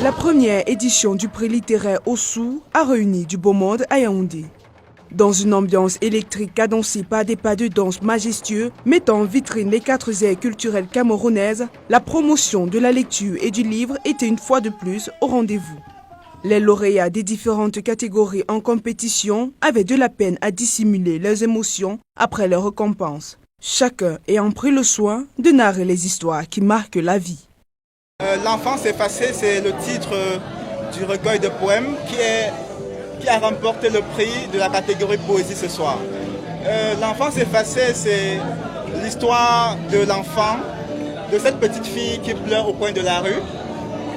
La première édition du prix littéraire Ossou a réuni du beau monde à Yaoundé. Dans une ambiance électrique cadencée par des pas de danse majestueux, mettant en vitrine les 4 aires culturelles camerounaises, la promotion de la lecture et du livre était une fois de plus au rendez-vous. Les lauréats des différentes catégories en compétition avaient de la peine à dissimuler leurs émotions après leur récompense, chacun ayant pris le soin de narrer les histoires qui marquent la vie. L'enfance effacée, c'est le titre du recueil de poèmes qui a remporté le prix de la catégorie poésie ce soir. L'enfance effacée, c'est l'histoire de l'enfant, de cette petite fille qui pleure au coin de la rue.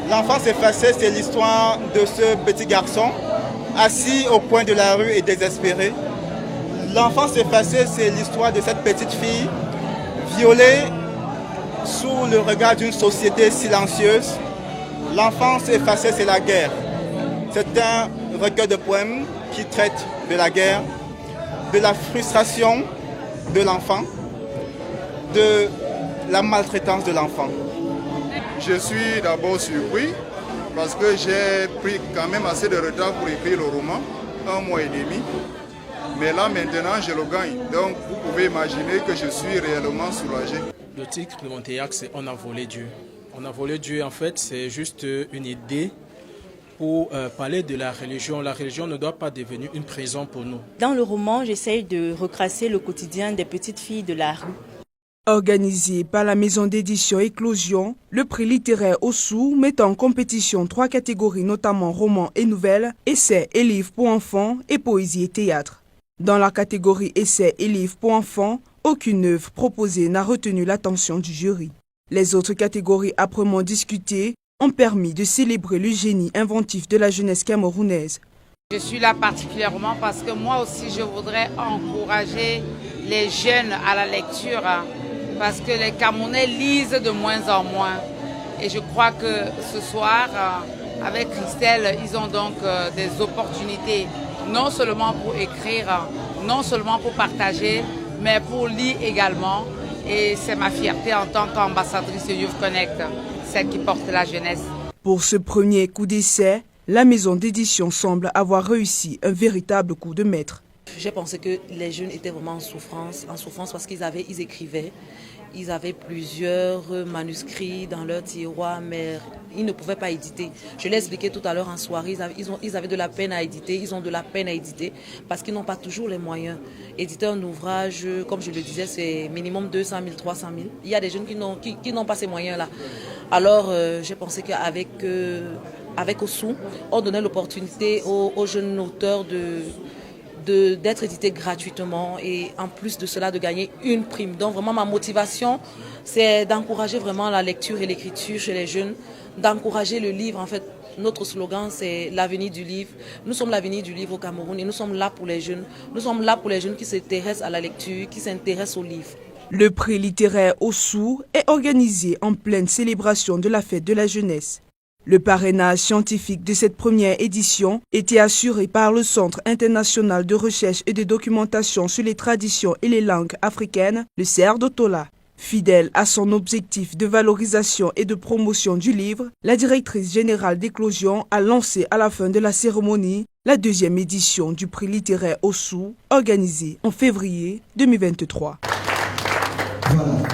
L'enfance effacée, c'est l'histoire de ce petit garçon assis au coin de la rue et désespéré. L'enfance effacée, c'est l'histoire de cette petite fille violée sous le regard d'une société silencieuse. L'enfance effacée, c'est la guerre. C'est un recueil de poèmes qui traite de la guerre, de la frustration de l'enfant, de la maltraitance de l'enfant. Je suis d'abord surpris parce que j'ai pris quand même assez de retard pour écrire le roman, 1 mois et demi. Mais là maintenant je le gagne, donc vous pouvez imaginer que je suis réellement soulagé. Le titre de mon théâtre, c'est On a volé Dieu. On a volé Dieu, en fait, c'est juste une idée pour parler de la religion. La religion ne doit pas devenir une prison pour nous. Dans le roman, j'essaye de retracer le quotidien des petites filles de la rue. Organisé par la maison d'édition Éclosion, le prix littéraire Ossou met en compétition 3 catégories, notamment romans et nouvelles, essais et livres pour enfants et poésie et théâtre. Dans la catégorie essais et livres pour enfants, aucune œuvre proposée n'a retenu l'attention du jury. Les autres catégories âprement discutées ont permis de célébrer le génie inventif de la jeunesse camerounaise. Je suis là particulièrement parce que moi aussi je voudrais encourager les jeunes à la lecture parce que les Camerounais lisent de moins en moins. Et je crois que ce soir, avec Christelle, ils ont donc des opportunités, non seulement pour écrire, non seulement pour partager, mais pour lire également. Et c'est ma fierté en tant qu'ambassadrice de Youth Connect, celle qui porte la jeunesse. Pour ce premier coup d'essai, la maison d'édition semble avoir réussi un véritable coup de maître. J'ai pensé que les jeunes étaient vraiment en souffrance parce qu'ils écrivaient. Ils avaient plusieurs manuscrits dans leur tiroir, mais ils ne pouvaient pas éditer. Je l'ai expliqué tout à l'heure en soirée, ils avaient de la peine à éditer, ils ont de la peine à éditer parce qu'ils n'ont pas toujours les moyens. Éditer un ouvrage, comme je le disais, c'est minimum 200 000, 300 000. Il y a des jeunes qui n'ont pas ces moyens-là. Alors j'ai pensé qu'avec Ossou, on donnait l'opportunité aux jeunes auteurs d'être édité gratuitement et en plus de cela de gagner une prime. Donc vraiment ma motivation c'est d'encourager vraiment la lecture et l'écriture chez les jeunes, d'encourager le livre. En fait notre slogan c'est l'avenir du livre. Nous sommes l'avenir du livre au Cameroun et nous sommes là pour les jeunes. Nous sommes là pour les jeunes qui s'intéressent à la lecture, qui s'intéressent au livre. Le prix littéraire Ossou est organisé en pleine célébration de la fête de la jeunesse. Le parrainage scientifique de cette première édition était assuré par le Centre international de recherche et de documentation sur les traditions et les langues africaines, le CER d'Otola. Fidèle à son objectif de valorisation et de promotion du livre, la directrice générale d'Éclosion a lancé à la fin de la cérémonie la 2e édition du prix littéraire Ossou, organisée en février 2023. Voilà.